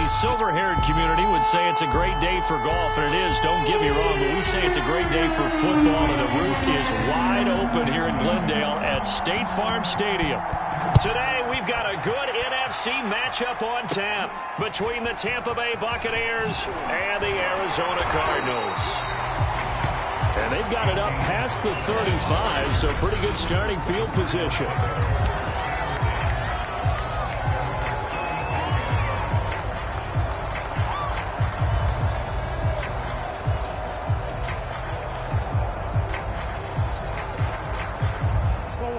the silver-haired community would say it's a great day for golf, and it is, don't get me wrong, but we say it's a great day for football, and the roof is wide open here in Glendale at State Farm Stadium. Today, we've got a good NFC matchup on tap between the Tampa Bay Buccaneers and the Arizona Cardinals. And they've got it up past the 35, so pretty good starting field position.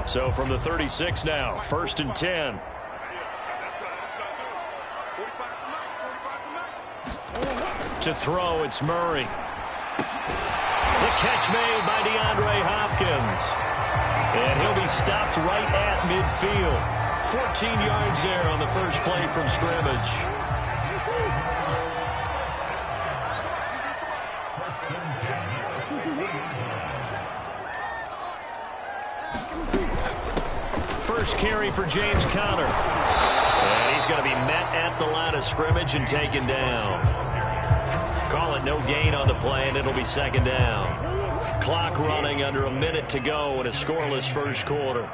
So from the 36 now, 1st and 10. To throw, it's Murray. The catch made by DeAndre Hopkins. And he'll be stopped right at midfield. 14 yards there on the first play from scrimmage. First carry for James Conner. And he's going to be met at the line of scrimmage and taken down. Call it no gain on the play, and it'll be 2nd down. Clock running under a minute to go in a scoreless first quarter.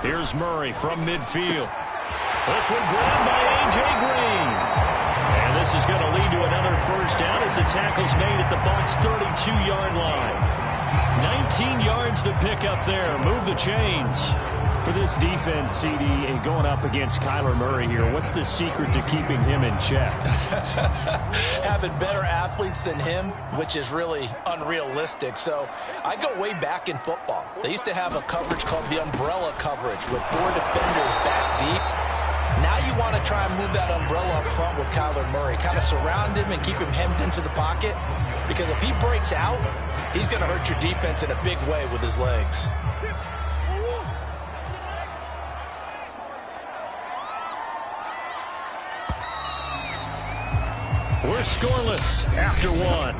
Here's Murray from midfield. This one grabbed by A.J. Green. And this is going to lead to another first down as the tackle's made at the Bucs' 32-yard line. 19 yards to pick up there. Move the chains. For this defense, CD, going up against Kyler Murray here, what's the secret to keeping him in check? Having better athletes than him, which is really unrealistic. So I go way back in football. They used to have a coverage called the umbrella coverage with 4 defenders back deep. Now you want to try and move that umbrella up front with Kyler Murray. Kind of surround him and keep him hemmed into the pocket. Because if he breaks out, he's going to hurt your defense in a big way with his legs. We're scoreless after 1.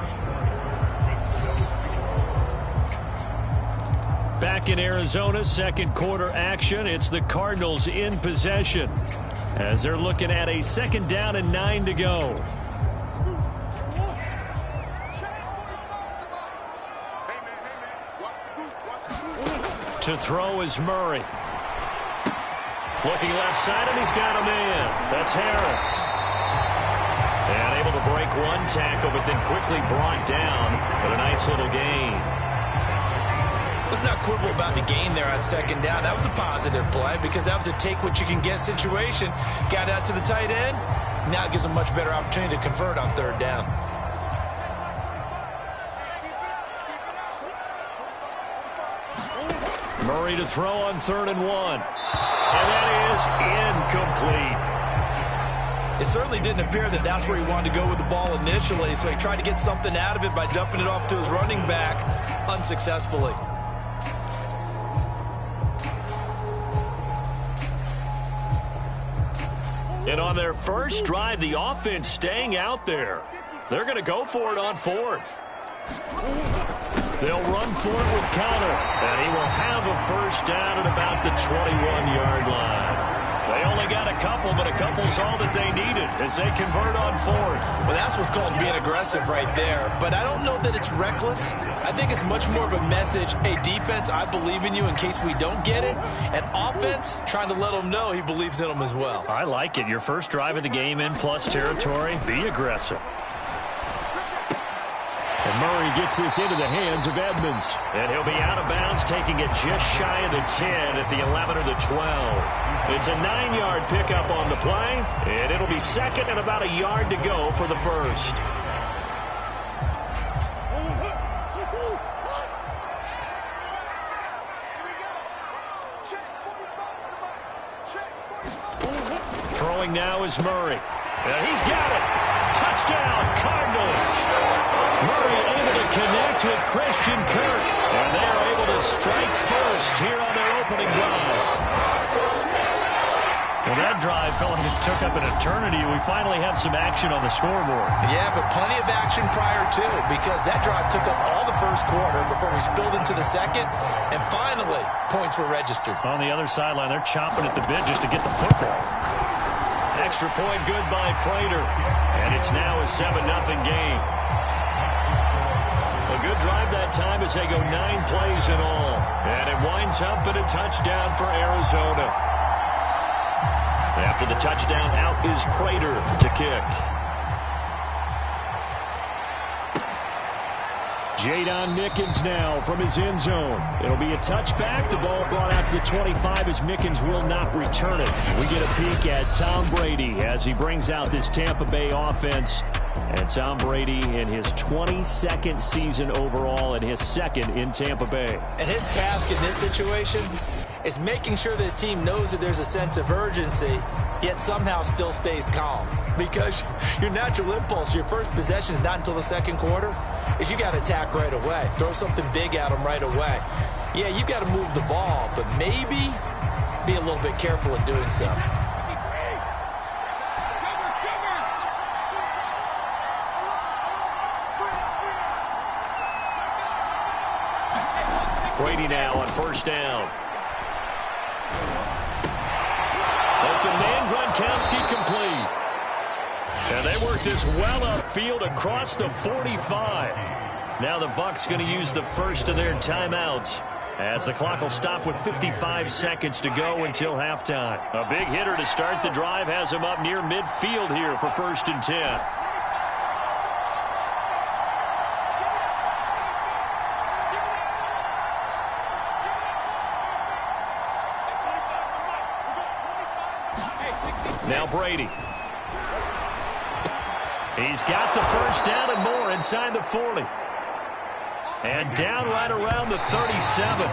Back in Arizona, second quarter action. It's the Cardinals in possession as they're looking at a 2nd down and 9 to go. To throw is Murray. Looking left side, and he's got a man. That's Harris. And able to break one tackle, but then quickly brought down with a nice little gain. Let's not quibble about the gain there on 2nd down. That was a positive play because that was a take-what-you-can-get situation. Got out to the tight end. Now it gives him a much better opportunity to convert on 3rd down. Murray to throw on 3rd and 1. And that is incomplete. It certainly didn't appear that that's where he wanted to go with the ball initially, so he tried to get something out of it by dumping it off to his running back unsuccessfully. And on their first drive, the offense staying out there. They're going to go for it on 4th. They'll run for it with Conner, and he will have a first down at about the 21-yard line. They only got a couple, but a couple's all that they needed as they convert on 4th. Well, that's what's called being aggressive right there. But I don't know that it's reckless. I think it's much more of a message, hey, defense, I believe in you in case we don't get it. And offense, trying to let them know he believes in them as well. I like it. Your first drive of the game in plus territory, be aggressive. And Murray gets this into the hands of Edmonds. And he'll be out of bounds, taking it just shy of the 10 at the 11 or the 12. It's a 9-yard pickup on the play, and it'll be 2nd and about a yard to go for the first. Throwing now is Murray. And he's got it. Touchdown, Cardinals. Murray able to connect with Christian Kirk. And they are able to strike first here on their opening drive. Well, that drive felt like it took up an eternity. We finally have some action on the scoreboard. Yeah, but plenty of action prior to, because that drive took up all the first quarter before we spilled into the second, and finally, points were registered. On the other sideline, they're chomping at the bit just to get the football. Extra point good by Prater, and it's now a 7-0 game. A good drive that time as they go 9 plays in all, and it winds up in a touchdown for Arizona. After the touchdown, out is Prater to kick. Jadon Mickens now from his end zone. It'll be a touchback. The ball brought out to the 25 as Mickens will not return it. We get a peek at Tom Brady as he brings out this Tampa Bay offense. And Tom Brady in his 22nd season overall and his second in Tampa Bay. And his task in this situation is making sure this team knows that there's a sense of urgency, yet somehow still stays calm. Because your natural impulse, your first possession is not until the second quarter, is you got to attack right away. Throw something big at them right away. Yeah, you got to move the ball, but maybe be a little bit careful in doing so. Brady now on first down. Open man, Gronkowski complete. And they work this well upfield across the 45. Now the Bucs going to use the first of their timeouts as the clock will stop with 55 seconds to go until halftime. A big hitter to start the drive has him up near midfield here for 1st and 10. Now Brady. He's got the first down and more inside the 40. And down right around the 37.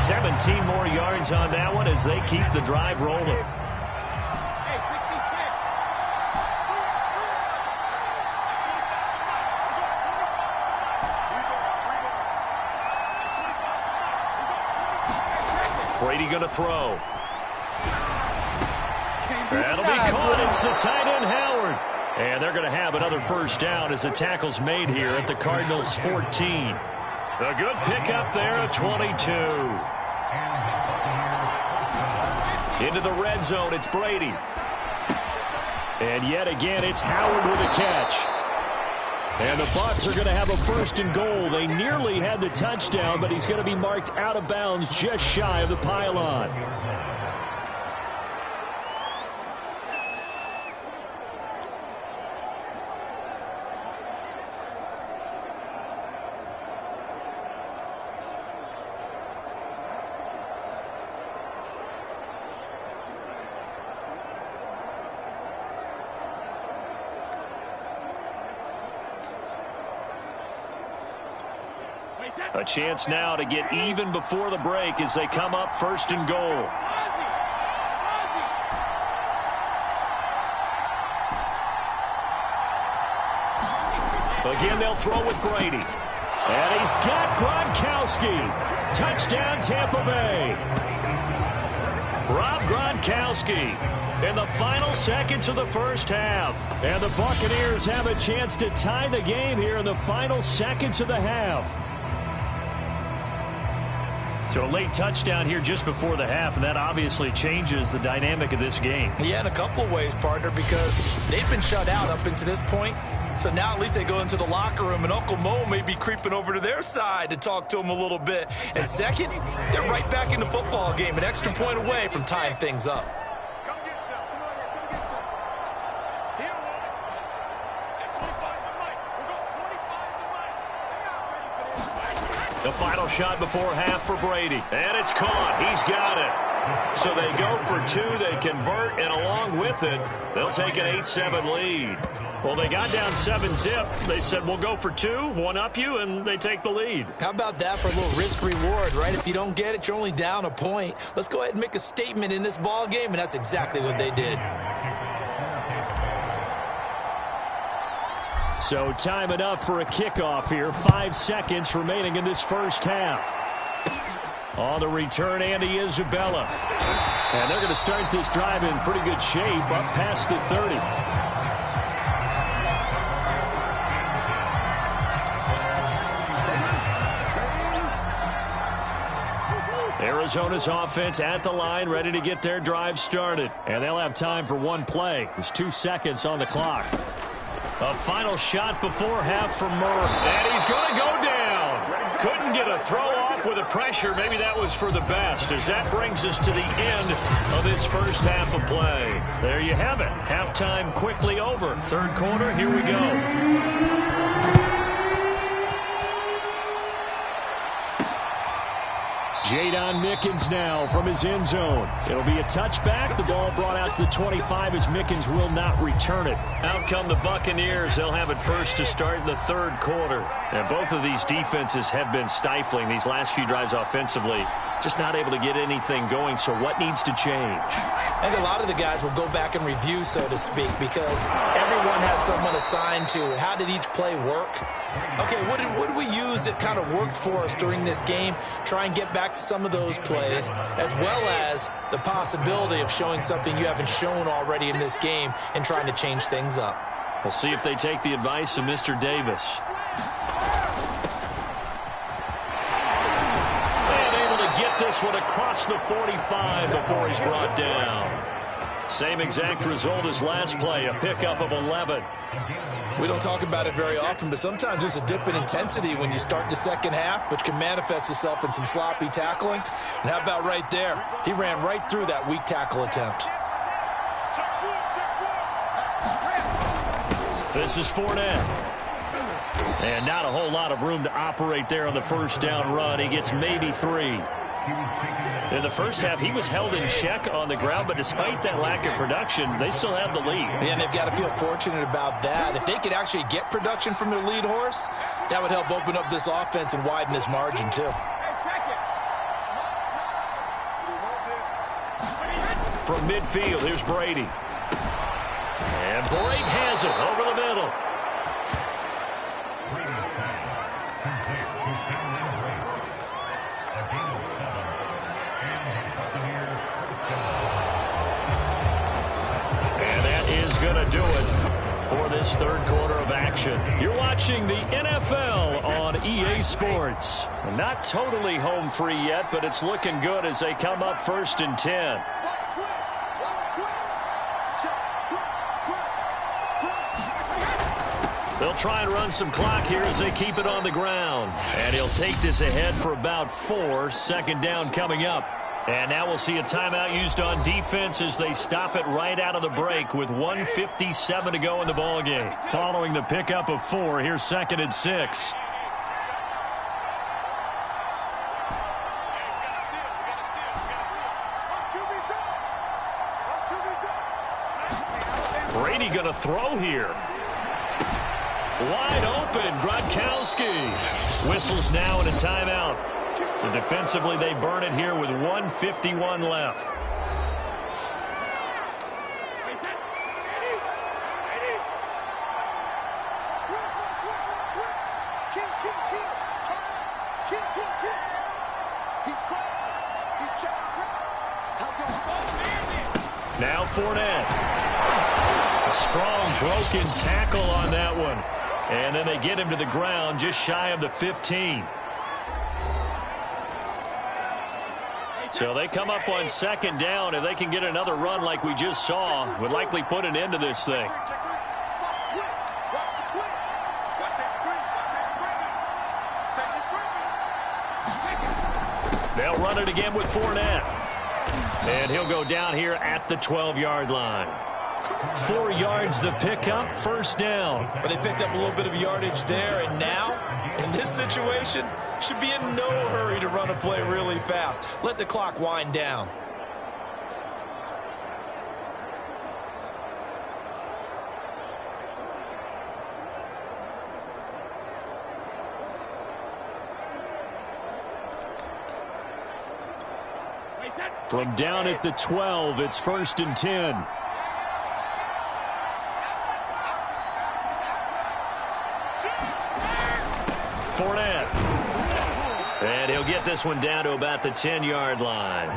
17 more yards on that one as they keep the drive rolling. Brady going to throw. That'll be caught. It's the tight end, Howard. And they're going to have another first down as the tackle's made here at the Cardinals' 14. A good pickup there at 22. Into the red zone, it's Brady. And yet again, it's Howard with a catch. And the Bucs are going to have a 1st and goal. They nearly had the touchdown, but he's going to be marked out of bounds just shy of the pylon. A chance now to get even before the break as they come up 1st and goal. Again, they'll throw with Brady. And he's got Gronkowski. Touchdown, Tampa Bay. Rob Gronkowski in the final seconds of the first half. And the Buccaneers have a chance to tie the game here in the final seconds of the half. So a late touchdown here just before the half, and that obviously changes the dynamic of this game. Yeah, in a couple of ways, partner, because they've been shut out up until this point. So now at least they go into the locker room, and Uncle Mo may be creeping over to their side to talk to them a little bit. And second, they're right back in the football game, an extra point away from tying things up. The final shot before half for Brady. And it's caught. He's got it. So they go for 2. They convert, and along with it, they'll take an 8-7 lead. Well, they got down 7-zip. They said, we'll go for 2, one up you, and they take the lead. How about that for a little risk-reward, right? If you don't get it, you're only down a point. Let's go ahead and make a statement in this ball game, and that's exactly what they did. So time enough for a kickoff here. 5 seconds remaining in this first half. On the return, Andy Isabella. And they're going to start this drive in pretty good shape up past the 30. Arizona's offense at the line, ready to get their drive started. And they'll have time for one play. There's 2 seconds on the clock. A final shot before half from Murray. And he's going to go down. Couldn't get a throw off with the pressure. Maybe that was for the best, as that brings us to the end of this first half of play. There you have it. Halftime quickly over. Third quarter, here we go. Jadon Mickens now from his end zone. It'll be a touchback. The ball brought out to the 25 as Mickens will not return it. Out come the Buccaneers. They'll have it first to start the third quarter. And both of these defenses have been stifling these last few drives offensively. Just not able to get anything going. So what needs to change? I think a lot of the guys will go back and review, so to speak, because everyone has someone assigned to how did each play work. Okay, what did we use that kind of worked for us during this game? Try and get back to some of those plays, as well as the possibility of showing something you haven't shown already in this game and trying to change things up. We'll see if they take the advice of Mr. Davis. And able to get this one across the 45 before he's brought down. Same exact result as last play, a pickup of 11. We don't talk about it very often, but sometimes there's a dip in intensity when you start the second half, which can manifest itself in some sloppy tackling. And how about right there? He ran right through that weak tackle attempt. This is Fournette. And not a whole lot of room to operate there on the first down run. He gets maybe 3. In the first half, he was held in check on the ground, but despite that lack of production, they still have the lead. And they've got to feel fortunate about that. If they could actually get production from their lead horse, that would help open up this offense and widen this margin, too. From midfield, here's Brady. And Brady has it over the middle. Going to do it for this third quarter of action. You're watching the NFL on EA Sports. Not totally home free yet, but it's looking good as they come up 1st and 10. They'll try and run some clock here as they keep it on the ground. And he'll take this ahead for about 4. Second down coming up. And now we'll see a timeout used on defense as they stop it right out of the break with 1:57 to go in the ballgame. Following the pickup of 4, here's 2nd and 6. Brady going to throw here. Wide open, Gronkowski. Whistles now and a timeout. So defensively, they burn it here with 1:51 left. Now Fournette. A strong broken tackle on that one. And then they get him to the ground just shy of the 15. So they come up on 2nd down. If they can get another run like we just saw, would likely put an end to this thing. They'll run it again with Fournette. And he'll go down here at the 12-yard line. 4 yards the pickup, 1st down. But they picked up a little bit of yardage there, and now, in this situation, should be in no hurry to run a play really fast. Let the clock wind down. From down at the 12, it's 1st and 10. Fournette. And he'll get get this one down to about the 10-yard line.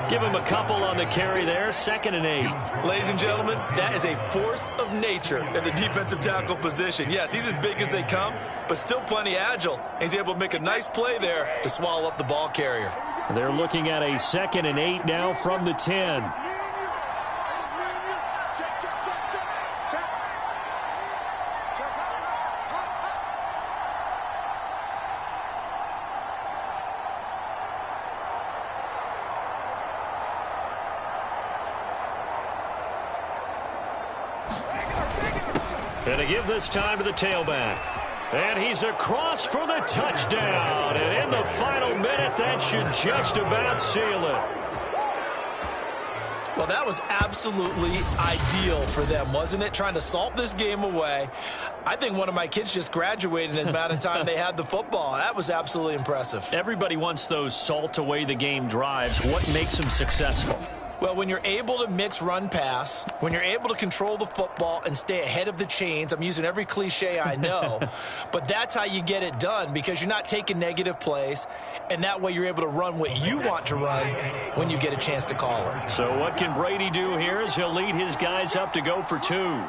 Give him a couple on the carry there, 2nd and 8. Ladies and gentlemen, that is a force of nature at the defensive tackle position. Yes, he's as big as they come, but still plenty agile. He's able to make a nice play there to swallow up the ball carrier. They're looking at a 2nd and 8 now from the 10. And to give this time to the tailback. And he's across for the touchdown. And in the final minute, that should just about seal it. Well, that was absolutely ideal for them, wasn't it? Trying to salt this game away. I think one of my kids just graduated in the amount of time they had the football. That was absolutely impressive. Everybody wants those salt away the game drives. What makes them successful? Well, when you're able to mix run-pass, when you're able to control the football and stay ahead of the chains, I'm using every cliche I know, but that's how you get it done because you're not taking negative plays, and that way you're able to run what you want to run when you get a chance to call it. So what can Brady do here as he'll lead his guys up to go for 2?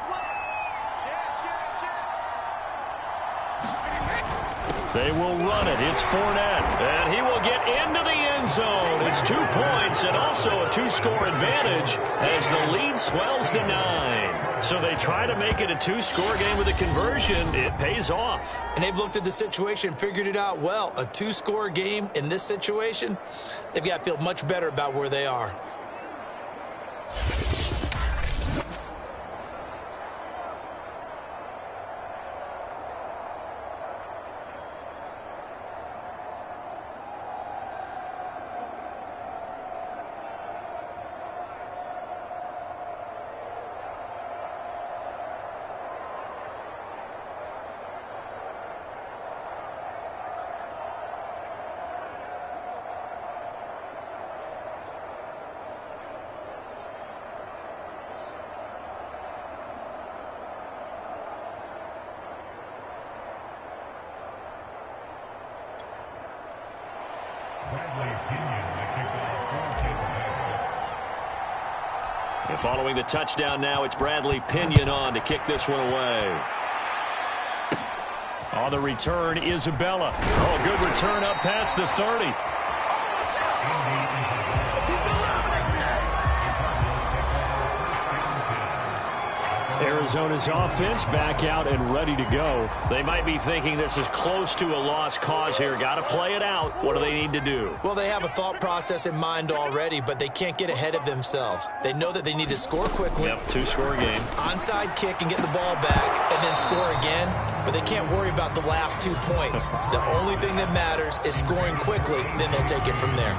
They will run it. It's Fournette, and he will get into the end zone. It's 2 points and also a 2-score advantage as the lead swells to 9. So they try to make it a 2-score game with a conversion. It pays off. And they've looked at the situation, figured it out well. A 2-score game in this situation, they've got to feel much better about where they are. And following the touchdown now, it's Bradley Pinion on to kick this one away. On the return, Isabella. Oh, good return up past the 30. Arizona's offense back out and ready to go. They might be thinking this is close to a lost cause here. Got to play it out. What do they need to do? Well, they have a thought process in mind already, but they can't get ahead of themselves. They know that they need to score quickly. Yep, 2-score game. Onside kick and get the ball back and then score again, but they can't worry about the last 2 points. The only thing that matters is scoring quickly, then they'll take it from there.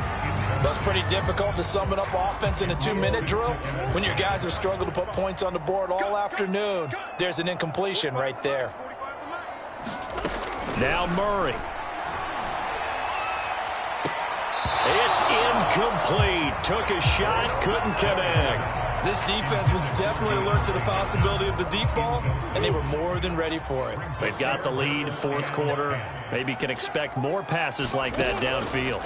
That's pretty difficult to sum it up offense in a 2-minute drill. When your guys have struggled to put points on the board all afternoon, there's an incompletion right there. Now Murray. It's incomplete. Took a shot, couldn't connect. This defense was definitely alert to the possibility of the deep ball, and they were more than ready for it. They've got the lead, 4th quarter. Maybe can expect more passes like that downfield.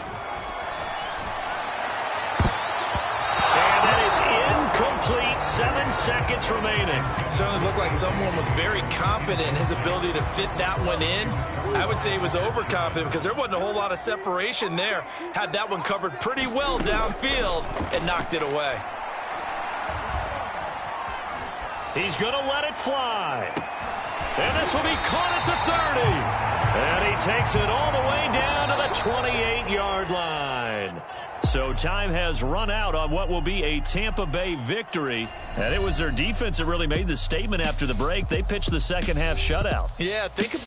Incomplete, 7 seconds remaining. Certainly looked like someone was very confident in his ability to fit that one in. I would say he was overconfident because there wasn't a whole lot of separation there. Had that one covered pretty well downfield and knocked it away. He's going to let it fly. And this will be caught at the 30. And he takes it all the way down to the 28-yard line. So time has run out on what will be a Tampa Bay victory. And it was their defense that really made the statement after the break. They pitched the second half shutout. Yeah, think about